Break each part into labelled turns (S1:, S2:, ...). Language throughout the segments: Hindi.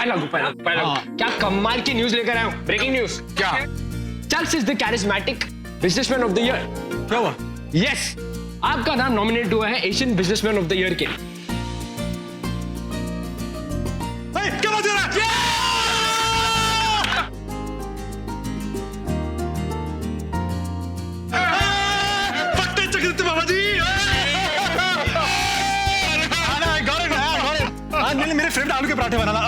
S1: पहला क्या कमाल की न्यूज लेकर आया हूँ। Breaking news.
S2: क्या?
S1: Church is the charismatic businessman of the year.
S2: क्या हुआ?
S1: यस, आपका नाम नॉमिनेट हुआ है Asian businessman of the year के लिए।
S2: क्या बात कर रहा है? पट्टे चक्रवर्ती बाबा जी। आज मेरे फेवरेट आलू के पराठे बनाना।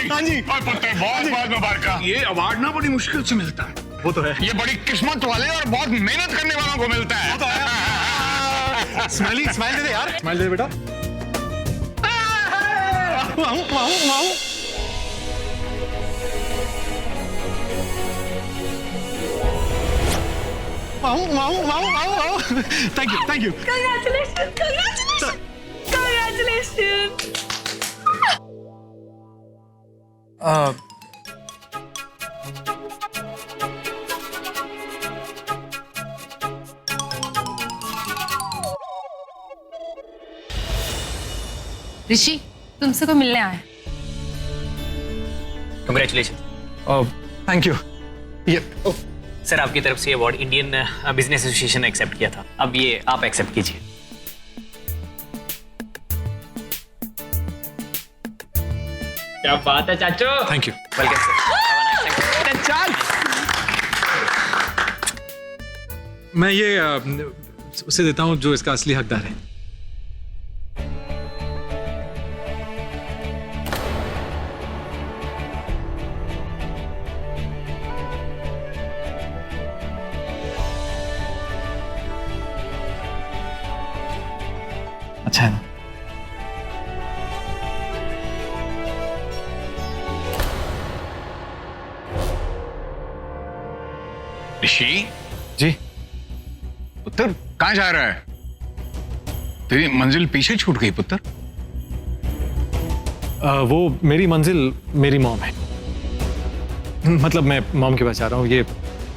S3: हाँ जी, पुत्र बहुत बहुत मुबारक। ये अवार्ड ना बड़ी मुश्किल से मिलता है।
S2: वो तो है।
S3: ये बड़ी किस्मत वाले और बहुत मेहनत करने वालों को मिलता है।
S2: वो तो है। स्माइल दे दे यार, स्माइल दे दे बेटा। Thank you.
S4: Congratulations. ऋषि तुमसे को मिलने आया।
S5: कंग्रेचुलेशन।
S2: Thank you. ये
S5: सर, आपकी तरफ से अवार्ड इंडियन बिजनेस एसोसिएशन ने एक्सेप्ट किया था, अब ये आप एक्सेप्ट कीजिए।
S1: क्या बात है चाचू।
S2: Thank you.
S5: Welcome sir.
S1: चल
S2: मैं ये उसे देता हूँ जो इसका असली हकदार है। अच्छा है ना?
S3: ऋषि
S2: जी।
S3: पुत्र कहाँ जा रहा है? तेरी मंजिल पीछे छूट गई पुत्र।
S2: वो मेरी मंजिल मेरी मॉम है। मतलब मैं मॉम के पास जा रहा हूँ। ये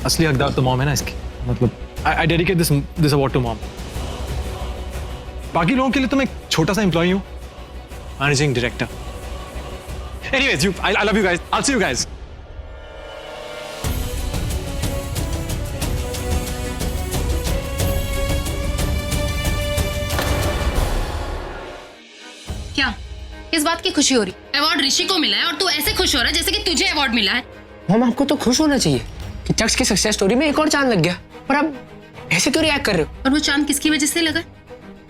S2: असली हकदार तो मॉम है ना इसकी। मतलब I dedicate this award to mom. बाकी लोगों के लिए तो मैं एक छोटा सा एम्प्लॉई हूँ, managing director. Anyways, I love you guys. I will see you guys.
S4: क्या इस बात की खुशी हो रही? अवार्ड ऋषि को मिला है और तू ऐसे खुश हो रहा है जैसे कि तुझे अवार्ड मिला है।
S1: हम आपको तो खुश होना चाहिए कि चक्स की सक्सेस स्टोरी में एक और चांद लग गया, और अब ऐसे क्यों रिएक्ट कर रहे हो?
S4: और वो चांद किसकी वजह से लगा?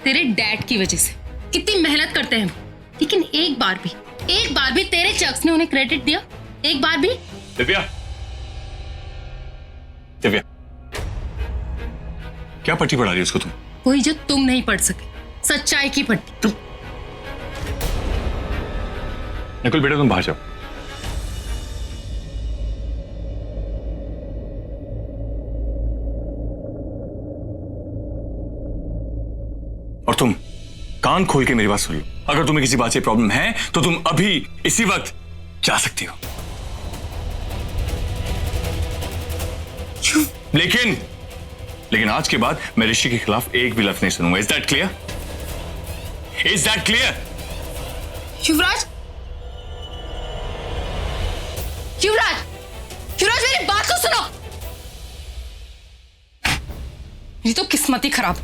S4: तेरे डैड की वजह से। कितनी मेहनत करते हैं, लेकिन एक बार भी तेरे चक्स ने उन्हें क्रेडिट दिया? एक बार भी?
S3: दिव्या, दिव्या, क्या पट्टी पढ़ा रही है उसको तुम?
S4: वही जो तुम नहीं पढ़ सके, सच्चाई की पट्टी।
S3: निकुल बेटा, तुम बाहर जाओ। और तुम कान खोल के मेरी बात सुन लो। अगर तुम्हें किसी बात से प्रॉब्लम है तो तुम अभी इसी वक्त जा सकती हो, लेकिन आज के बाद मैं ऋषि के खिलाफ एक भी लफ्ज नहीं सुनूंगा। Is that clear? Is that clear?
S4: Yuvraj, Yuvraj, Yuvraj मेरी बात को सुनो। मेरी तो किस्मत ही खराब।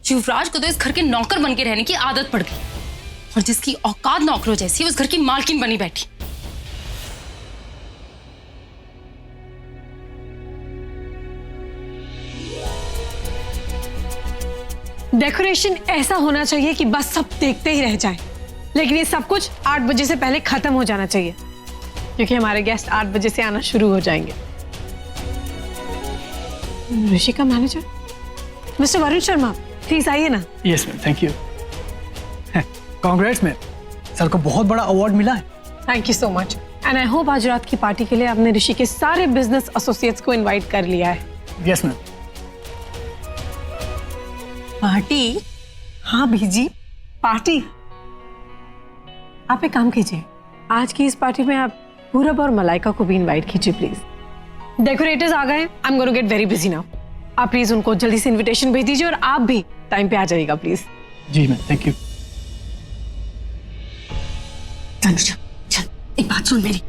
S4: युवराज को तो इस घर के नौकर बन के रहने की आदत पड़ गई, और जिसकी औकात नौकरों जैसी उस घर की मालकिन बनी बैठी।
S6: डेकोरेशन ऐसा होना चाहिए कि बस सब देखते ही रह जाएं। लेकिन ये सब कुछ 8 बजे से पहले खत्म हो जाना चाहिए, क्योंकि हमारे गेस्ट 8 बजे से आना शुरू हो जाएंगे। ऋषि का manager mister Varun Sharma, please आइए ना।
S7: Yes ma'am, thank you. Congrats ma'am, sir को बहुत बड़ा अवार्ड मिला है।
S6: Thank you so much, and I hope आज रात की पार्टी के लिए आपने ऋषि के सारे बिजनेस एसोसिएट्स को इनवाइट कर लिया है।
S7: Yes ma'am.
S6: पार्टी? हाँ भेजी, पार्टी। आप एक काम कीजिए, आज की इस पार्टी में आप पूरब और मलाइका को भी इनवाइट कीजिए प्लीज। डेकोरेटर्स आ गए, I am going to get very busy now. आप प्लीज उनको जल्दी से इनविटेशन भेज दीजिए और आप भी टाइम पे आ जाइएगा प्लीज।
S7: जी मैम, थैंक यू।
S8: तनुजा चल, एक बात सुन मेरी।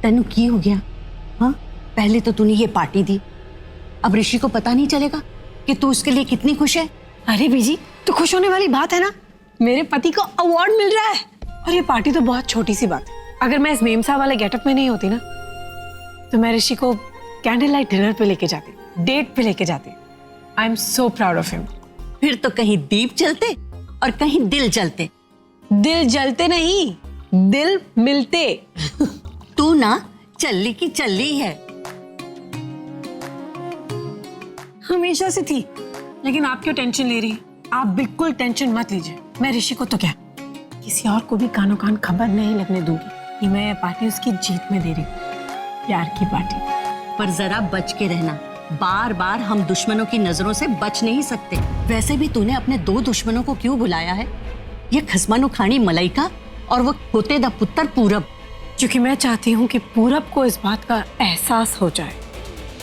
S8: तनु की हो गया? हाँ, पहले तो तूने ये पार्टी दी, अब ऋषि को पता नहीं चलेगा कि तू उसके लिए कितनी खुश है।
S6: अरे बीजी, तो खुश होने वाली बात है ना, मेरे पति को अवार्ड मिल रहा है। और ये पार्टी तो बहुत छोटी सी बात है। अगर मैं इस मेम साहब वाले गेटअप में नहीं होती ना, तो मैं ऋषि को कैंडल लाइट डिनर पे लेके जाती, डेट पे लेके जाती। I am so proud of him.
S8: फिर तो कहीं दीप जलते और कहीं दिल जलते।
S6: दिल जलते नहीं, दिल मिलते।
S8: तू ना चल्ली की चल्ली है।
S6: हमेशा से थी, लेकिन आप क्यों टेंशन ले रही हैं? आप बिल्कुल टेंशन मत लीजिए। मैं ऋषि को तो क्या, किसी और को भी कानों कान खबर नहीं लगने दूंगी कि मैं ये पार्टी उसकी जीत में दे रही हूँ, प्यार की पार्टी।
S8: पर जरा बच के रहना, बार बार हम दुश्मनों की नजरों से बच नहीं सकते। वैसे भी तूने अपने 2 दुश्मनों को क्यों बुलाया है? ये खसमानु खानी मलाइका और वो खोते दा पुत्र पूरब।
S6: क्योंकि मैं चाहती हूँ कि पूरब को इस बात का एहसास हो जाए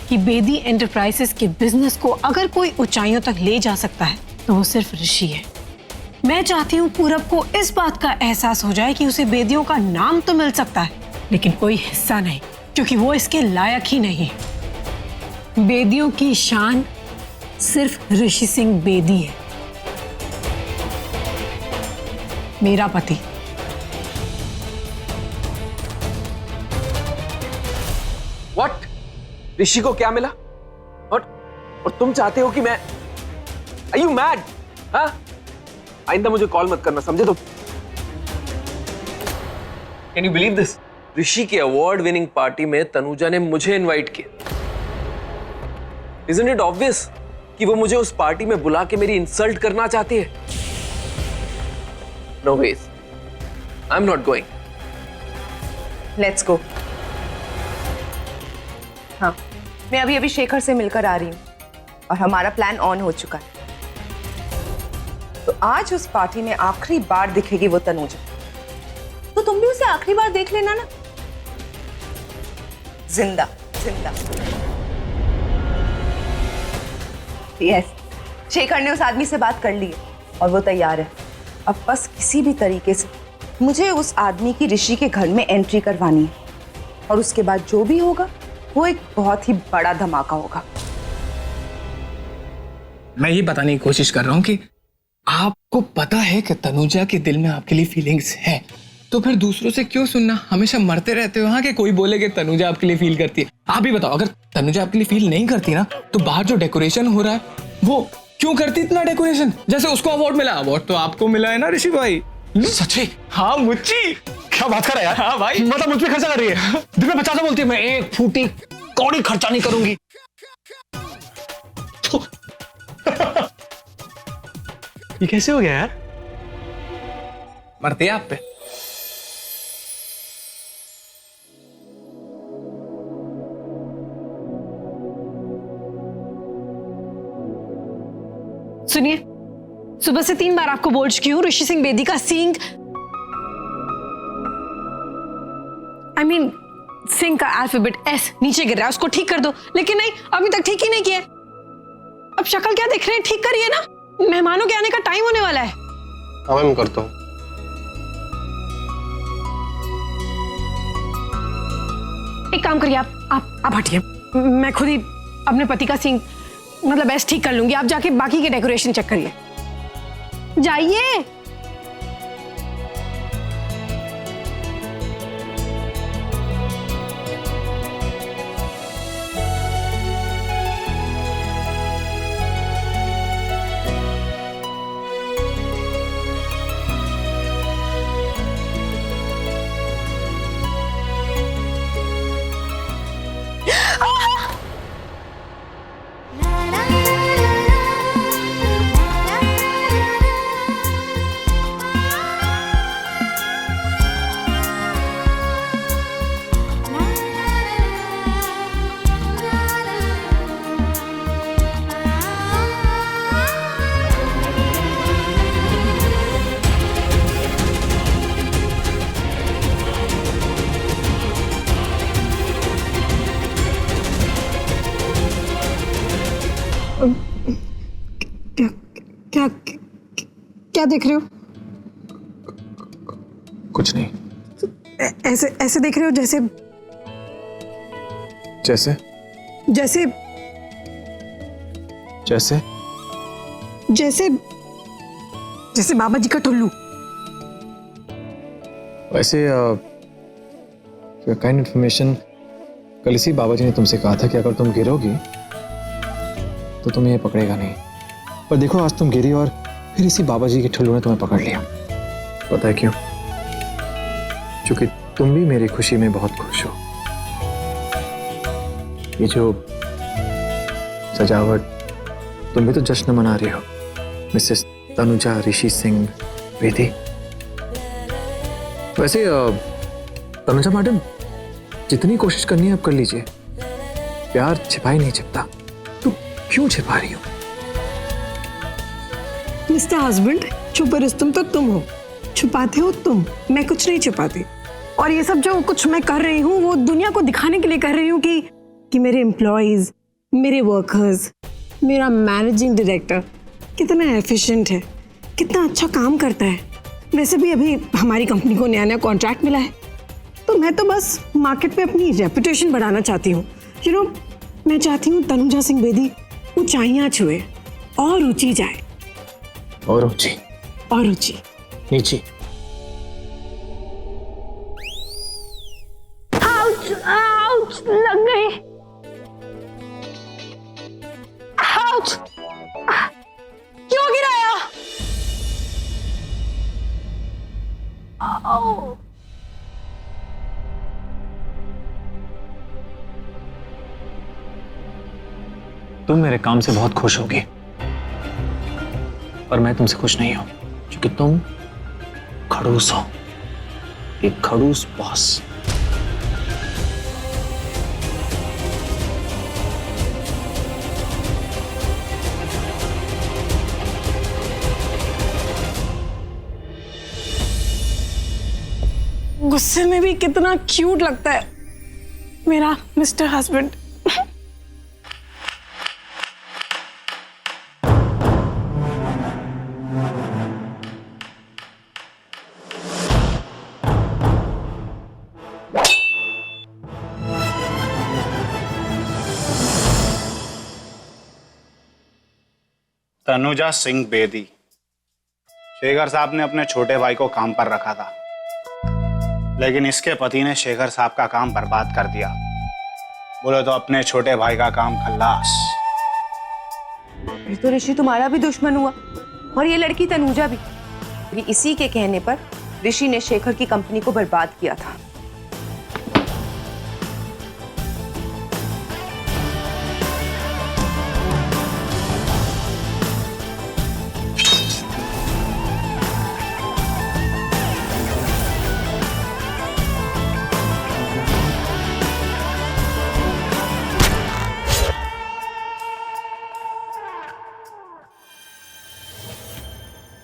S6: कि बेदी एंटरप्राइजेस के बिजनेस को अगर कोई ऊंचाइयों तक ले जा सकता है तो वो सिर्फ ऋषि है। मैं चाहती हूँ पूरब को इस बात का एहसास हो जाए कि उसे बेदियों का नाम तो मिल सकता है, लेकिन कोई हिस्सा नहीं, क्योंकि वो इसके लायक ही नहीं। बेदियों की शान सिर्फ ऋषि सिंह बेदी है, मेरा पति।
S9: What? ऋषि को क्या मिला? और तुम चाहते हो कि मैं? Are you mad? हाँ? आइंदा मुझे कॉल मत करना, समझे तो? Can you believe this? ऋषि की अवार्ड विनिंग पार्टी में तनुजा ने मुझे इनवाइट किया। Isn't it obvious कि वो मुझे उस पार्टी में बुला के मेरी इंसल्ट करना चाहती है? No ways. I'm not going.
S10: Let's go. हाँ, मैं अभी अभी शेखर से मिलकर आ रही हूँ और हमारा प्लान ऑन हो चुका है। तो आज उस पार्टी में आखिरी बार दिखेगी वो तनुजा, तो तुम भी उसे आखिरी बार देख लेना ना, जिंदा जिंदा। यस, शेखर ने उस आदमी से बात कर ली है और वो तैयार है। अब बस किसी भी तरीके से मुझे उस आदमी की ऋषि के घर में एंट्री करवानी है, और उसके बाद जो भी होगा वो एक बहुत ही बड़ा धमाका होगा।
S1: मैं ये बताने की कोशिश कर रहा हूँ कि आपको पता है कि तनुजा के दिल में आपके लिए फीलिंग्स है, तो फिर दूसरों से क्यों सुनना? हमेशा मरते रहते हो हाँ कि कोई बोले कि तनुजा आपके लिए फील करती है। आप ही बताओ, अगर तनुजा आपके लिए फील नहीं करती ना, तो बाहर जो डेकोरेशन हो रहा है वो क्यों करती इतना डेकोरेशन? जैसे उसको अवार्ड मिला, अवार्ड तो आपको मिला है ना ऋषि भाई।
S2: सच्ची? हाँ मुच्ची, क्या बात कर रहा है यार? हाँ भाई, मतलब मुझ पे खर्चा कर रही है। दिन में 50 बोलती है, मैं 1 फूटी कौड़ी खर्चा नहीं करूंगी। ये कैसे हो गया यार?
S1: मरते हैं आप पे।
S6: सुनिए, सुबह से 3 बार आपको बोल चुकी हूँ ऋषि सिंह बेदी का सिंह, आई मीन सिंह का अल्फाबेट एस नीचे गिर रहा है, उसको ठीक कर दो। लेकिन नहीं, अभी तक ठीक ही नहीं किया। अब शक्ल क्या देख रहे हैं, ठीक करिए ना, मेहमानों के आने का टाइम होने वाला है।
S11: हाँ मैं करता हूँ।
S6: एक काम करिए, आप हटिए, मैं खुद ही अपने पति का सिंह मतलब एस ठीक कर लूंगी। आप जाके बाकी के डेकोरेशन चेक करिए, जाइए। क्या देख रहे हो?
S2: कुछ नहीं।
S6: ऐसे ऐसे देख रहे हो जैसे
S2: जैसे
S6: जैसे
S2: जैसे
S6: जैसे जैसे बाबा जी का टुल्लू।
S2: वैसे काइंड इन्फॉर्मेशन, कल इसी बाबा जी ने तुमसे कहा था कि अगर तुम गिरोगी तो तुम्हें ये पकड़ेगा नहीं। पर देखो आज तुम गिरी और फिर इसी बाबा जी के ठुल्लू ने तुम्हें पकड़ लिया। पता है क्यों? क्योंकि तुम भी मेरी खुशी में बहुत खुश हो। ये जो सजावट, तुम भी तो जश्न मना रही हो। मिसेस तनुजा ऋषि सिंह बेदी। वैसे तनुजा मैडम, जितनी कोशिश करनी है आप कर लीजिए। प्यार छिपाई नहीं छिपता, तो क्यों छिपा रही हो?
S6: मिस्टर हस्बैंड, छुपे रुस्तम तो तुम हो, छुपाते हो तुम। मैं कुछ नहीं छुपाती। और ये सब जो कुछ मैं कर रही हूँ वो दुनिया को दिखाने के लिए कर रही हूँ कि मेरे एम्प्लॉयज, मेरे वर्कर्स, मेरा मैनेजिंग डायरेक्टर कितना एफिशिएंट है, कितना अच्छा काम करता है। वैसे भी अभी हमारी कंपनी को नया नया कॉन्ट्रैक्ट मिला है, तो मैं तो बस मार्केट में अपनी रेपुटेशन बढ़ाना चाहती हूँ। मैं चाहती हूँ तनुजा सिंह बेदी ऊंचाइयाँ छुए और ऊंची जाए।
S2: और ऊंची
S6: और ऊंची।
S2: नीची।
S6: आउच, लग गई। आउच, क्यों गिराया?
S2: तुम मेरे काम से बहुत खुश होगी, पर मैं तुमसे खुश नहीं हूं, क्योंकि तुम खड़ूस हो, एक खड़ूस बॉस।
S6: गुस्से में भी कितना क्यूट लगता है मेरा मिस्टर हस्बैंड।
S11: तनुजा सिंह बेदी, शेखर साहब ने अपने छोटे भाई को काम पर रखा था, लेकिन इसके पति ने शेखर साहब का काम बर्बाद कर दिया। बोले तो अपने छोटे भाई का काम खल्लास।
S10: ये तो ऋषि तुम्हारा भी दुश्मन हुआ, और ये लड़की तनुजा भी। ये इसी के कहने पर ऋषि ने शेखर की कंपनी को बर्बाद किया था।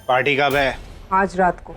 S11: पार्टी कब है?
S10: आज रात को।